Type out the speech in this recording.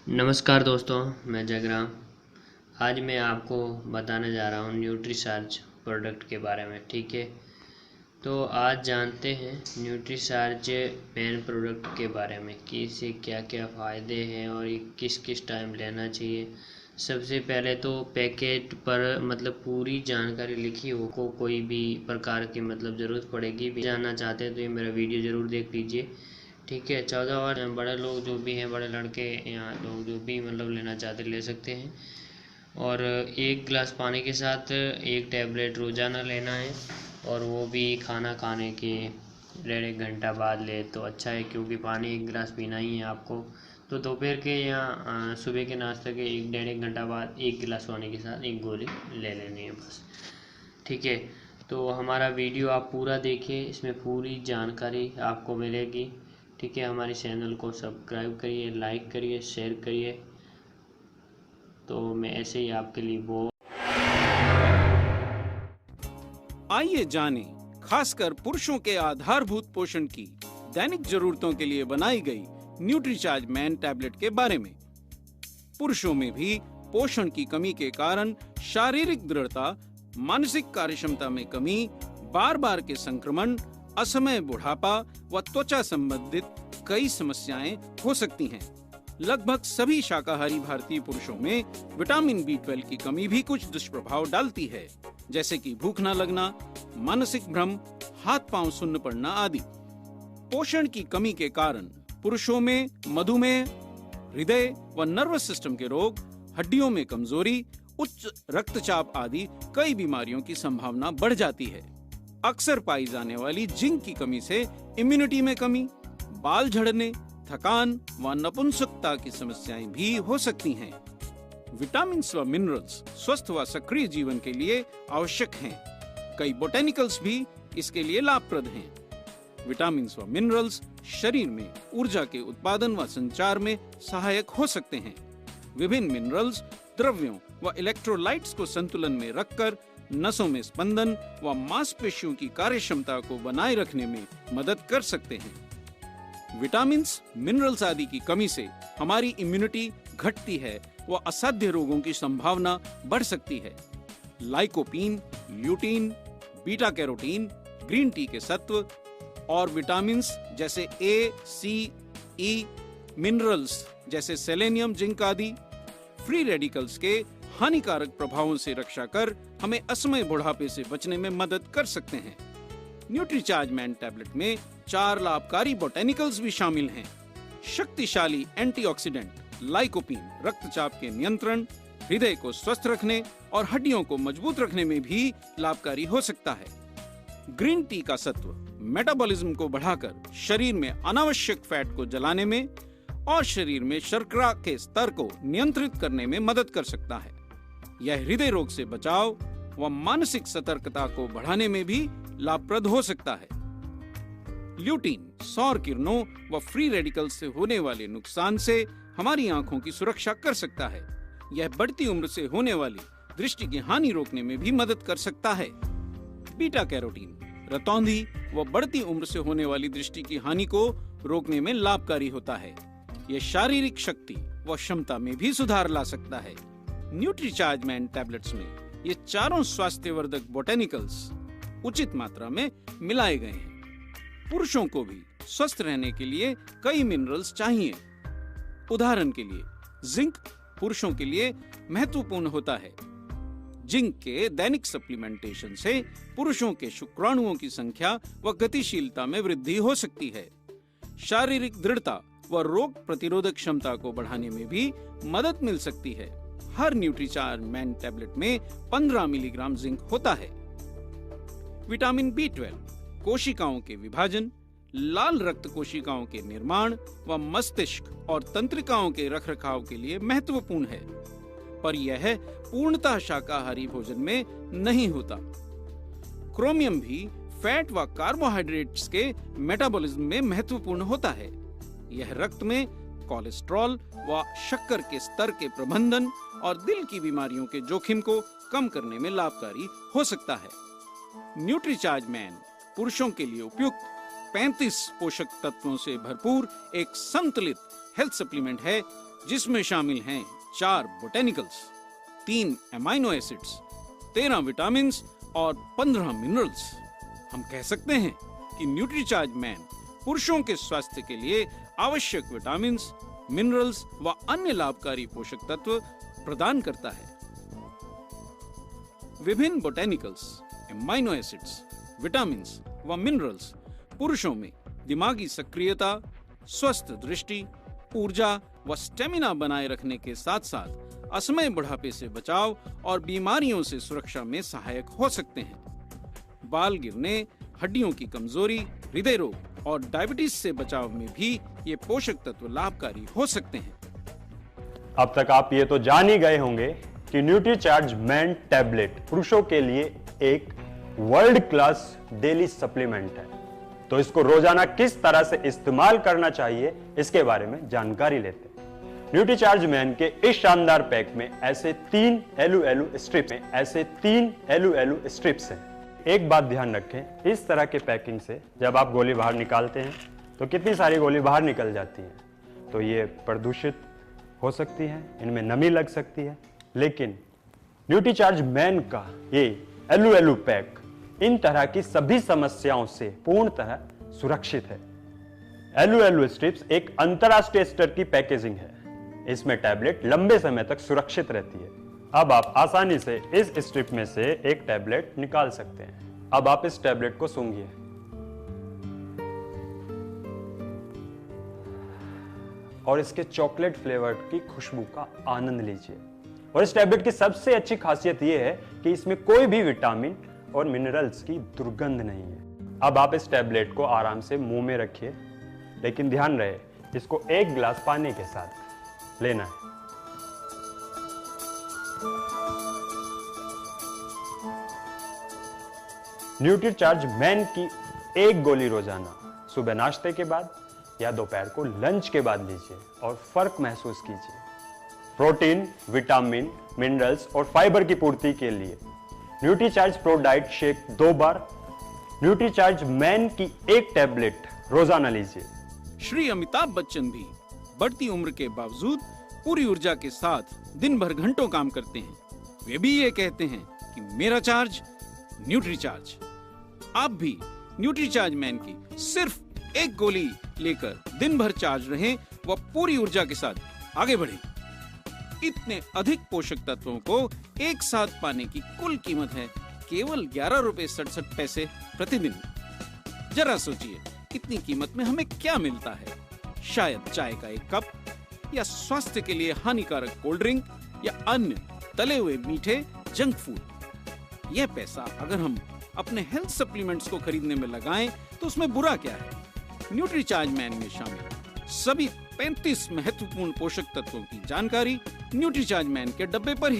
नमस्कार दोस्तों, मैं जगराम। आज मैं आपको बताने जा रहा हूँ न्यूट्रीचार्ज प्रोडक्ट के बारे में। ठीक है, तो आज जानते हैं न्यूट्रीचार्ज मेन प्रोडक्ट के बारे में कि इससे क्या क्या फ़ायदे हैं और ये किस किस टाइम लेना चाहिए। सबसे पहले तो पैकेट पर पूरी जानकारी लिखी हो, को कोई भी प्रकार की ज़रूरत पड़ेगी भी जानना चाहते हैं तो ये मेरा वीडियो ज़रूर देख लीजिए। ठीक है, 14 और बड़े लोग जो भी हैं, बड़े लड़के या लोग जो भी लेना चाहते ले सकते हैं। और 1 गिलास पानी के साथ 1 टैबलेट रोज़ाना लेना है, और वो भी खाना खाने के 1.5 घंटा बाद ले तो अच्छा है, क्योंकि पानी 1 गिलास पीना ही है आपको। तो दोपहर के या सुबह के नाश्ते के 1 घंटा बाद 1 गिलास पानी के साथ 1 गोली ले लेनी है बस। ठीक है, तो हमारा वीडियो आप पूरा देखिए, इसमें पूरी जानकारी आपको मिलेगी। ठीक है, हमारे चैनल को सब्सक्राइब करिए, लाइक करिए, शेयर करिए। तो मैं ऐसे ही आपके लिए आइए जानें खासकर पुरुषों के आधारभूत पोषण की दैनिक जरूरतों के लिए बनाई गई न्यूट्रीचार्ज मैन टैबलेट के बारे में। पुरुषों में भी पोषण की कमी के कारण शारीरिक दृढ़ता, मानसिक कार्यक्षमता में कमी, बार बार के संक्रमण, असमय बुढ़ापा व त्वचा संबंधित कई समस्याएं हो सकती हैं। लगभग सभी शाकाहारी भारतीय पुरुषों में विटामिन B12 की कमी भी कुछ दुष्प्रभाव डालती है, जैसे कि भूख न लगना, मानसिक भ्रम, हाथ पांव सुन्न पड़ना आदि। पोषण की कमी के कारण पुरुषों में मधुमेह, हृदय व नर्वस सिस्टम के रोग, हड्डियों में कमजोरी, उच्च रक्तचाप आदि कई बीमारियों की संभावना बढ़ जाती है। अक्सर पाई जाने वाली जिंक की कमी से इम्यूनिटी में कमी, बाल झड़ने, थकान व नपुंसकता की समस्याएं भी हो सकती हैं। विटामिन व मिनरल्स स्वस्थ व सक्रिय जीवन के लिए आवश्यक हैं। कई बोटेनिकल्स भी इसके लिए लाभप्रद हैं। विटामिन व मिनरल्स शरीर में ऊर्जा के उत्पादन व संचार में सहायक हो सकते हैं। विभिन्न मिनरल्स द्रव्यों व इलेक्ट्रोलाइट्स को संतुलन में रखकर नसों में स्पंदन व मांसपेशियों की कार्यक्षमता को बनाए रखने में मदद कर सकते हैं। विटामिन्स, मिनरल्स आदि की कमी से हमारी इम्यूनिटी घटती है व असाध्य रोगों की संभावना बढ़ सकती है। Lycopene, lutein, beta carotene, green tea के सत्व और विटामिन्स जैसे A, C, E, मिनरल्स जैसे सेलेनियम, जिंक आदि फ्री रेडिकल्स के हानिकारक प्रभावों से रक्षा कर हमें असमय बुढ़ापे से बचने में मदद कर सकते हैं। न्यूट्रीचार्ज मैन टैबलेट में 4 लाभकारी बोटेनिकल्स भी शामिल हैं। शक्तिशाली एंटीऑक्सीडेंट लाइकोपीन रक्तचाप के नियंत्रण, हृदय को स्वस्थ रखने और हड्डियों को मजबूत रखने में भी लाभकारी हो सकता है। ग्रीन टी का सत्व मेटाबॉलिज्म को बढ़ाकर शरीर में अनावश्यक फैट को जलाने में और शरीर में शर्करा के स्तर को नियंत्रित करने में मदद कर सकता है। यह हृदय रोग से बचाव व मानसिक सतर्कता को बढ़ाने में भी लाभप्रद हो सकता है। ल्यूटीन सौर किरणों व फ्री रेडिकल से होने वाले नुकसान से हमारी आंखों की सुरक्षा कर सकता है। यह बढ़ती उम्र से होने वाली दृष्टि की हानि रोकने में भी मदद कर सकता है। बीटा कैरोटीन रतौंधी व बढ़ती उम्र से होने वाली दृष्टि की हानि को रोकने में लाभकारी होता है। यह शारीरिक शक्ति व क्षमता में भी सुधार ला सकता है। न्यूट्रीचार्ज मैन टैबलेट्स में ये चारों स्वास्थ्यवर्धक बोटेनिकल्स उचित मात्रा में मिलाए गए हैं। पुरुषों को भी स्वस्थ रहने के लिए कई मिनरल्स चाहिए। उदाहरण के लिए जिंक पुरुषों के लिए महत्वपूर्ण होता है। जिंक के दैनिक सप्लीमेंटेशन से पुरुषों के शुक्राणुओं की संख्या व गतिशीलता में वृद्धि हो सकती है। शारीरिक दृढ़ता व रोग प्रतिरोधक क्षमता को बढ़ाने में भी मदद मिल सकती है। हर न्यूट्रीचार्ज मैन टैबलेट में 15 मिलीग्राम जिंक होता है। विटामिन B12 कोशिकाओं के विभाजन, लाल रक्त कोशिकाओं के निर्माण व मस्तिष्क और तंत्रिकाओं के रखरखाव के लिए महत्वपूर्ण है, पर यह पूर्णतः शाकाहारी भोजन में नहीं होता। क्रोमियम भी फैट व कार्बोहाइड्रेट्स के मेटाबॉलिज्म में महत्वपूर्ण होता है। यह रक्त में कोलेस्ट्रॉल व शक्कर के स्तर के प्रबंधन और दिल की बीमारियों के जोखिम को कम करने में लाभकारी हो सकता है। न्यूट्रीचार्ज मैन पुरुषों के लिए उपयुक्त 35 पोषक तत्वों से भरपूर एक संतुलित हेल्थ सप्लीमेंट है जिसमें शामिल हैं 4 बोटेनिकल्स, 3 एमाइनो एसिड्स, 13 विटामिन और 15 मिनरल्स। हम कह सकते हैं कि न्यूट्रीचार्ज मैन पुरुषों के स्वास्थ्य के लिए आवश्यक विटामिन, मिनरल्स व अन्य लाभकारी पोषक तत्व प्रदान करता है। विभिन्न बोटेनिकल्स, एमाइनो एसिड्स, विटामिन व मिनरल्स पुरुषों में दिमागी सक्रियता, स्वस्थ दृष्टि, ऊर्जा व स्टेमिना बनाए रखने के साथ साथ असमय बुढ़ापे से बचाव और बीमारियों से सुरक्षा में सहायक हो सकते हैं। बाल गिरने, हड्डियों की कमजोरी, हृदय रोग और डायबिटीज से बचाव में भी ये पोषक तत्व लाभकारी हो सकते हैं। अब तक आप ये तो जान ही गए होंगे कि न्यूट्रीचार्ज मैन टैबलेट पुरुषों के लिए एक वर्ल्ड क्लास डेली सप्लीमेंट है। तो इसको रोजाना किस तरह से इस्तेमाल करना चाहिए, इसके बारे में जानकारी लेते हैं। न्यूट्रीचार्ज मैन के इस शानदार पैक में ऐसे 3 एलू स्ट्रिप्स हैं। एक बात ध्यान रखें, इस तरह के पैकिंग से जब आप गोली बाहर निकालते हैं तो कितनी सारी गोली बाहर निकल जाती हैं, तो ये प्रदूषित हो सकती है, इनमें नमी लग सकती है। लेकिन न्यूट्रीचार्ज मैन का ये एलू पैक इन तरह की सभी समस्याओं से पूर्णतः सुरक्षित है। एलू स्ट्रिप्स एक अंतरराष्ट्रीय स्तर की पैकेजिंग है। इसमें टैबलेट लंबे समय तक सुरक्षित रहती है। अब आप आसानी से इस स्ट्रिप में से एक टैबलेट निकाल सकते हैं। अब आप इस टैबलेट को सूंघिए। और इसके चॉकलेट फ्लेवर की खुशबू का आनंद लीजिए। और इस टैबलेट की सबसे अच्छी खासियत यह है कि इसमें कोई भी विटामिन और मिनरल्स की दुर्गंध नहीं है। अब आप इस टैबलेट को आराम से मुंह में रखिए, लेकिन ध्यान रहे इसको 1 गिलास पानी के साथ लेना है। न्यूट्रीचार्ज मैन की 1 गोली रोजाना सुबह नाश्ते के बाद या दोपहर को लंच के बाद लीजिए और फर्क महसूस कीजिए। प्रोटीन, विटामिन, मिनरल्स और फाइबर की पूर्ति के लिए न्यूट्रीचार्ज प्रो डाइट शेक 2 बार, न्यूट्रीचार्ज मैन की 1 टैबलेट रोजाना लीजिए। श्री अमिताभ बच्चन भी बढ़ती उम्र के बावजूद पूरी ऊर्जा के साथ दिन भर घंटों काम करते हैं। वे भी ये कहते हैं कि मेरा चार्ज न्यूट्रीचार्ज। आप भी न्यूट्रीचार्ज मैन की सिर्फ 1 गोली लेकर दिन भर चार्ज रहें व पूरी ऊर्जा के साथ आगे बढ़ें। इतने अधिक पोषक तत्वों को एक साथ पाने की कुल कीमत है केवल 11 रुपए 67 पैसे प्रतिदिन। जरा सोचिए, इतनी कीमत में हमें क्या मिलता है? शायद चाय का 1 कप या स्वास्थ्य के लिए हानिकारक कोल्ड ड्रिंक या अन्य तले हुए मीठे जंक फूड। यह पैसा अगर हम अपने हेल्थ सप्लीमेंट्स को खरीदने में लगाएं तो उसमें बुरा क्या है? न्यूट्रीचार्ज मैन में शामिल सभी 35 महत्वपूर्ण पोषक तत्वों की जानकारी न्यूट्रीचार्ज मैन के डब्बे पर ही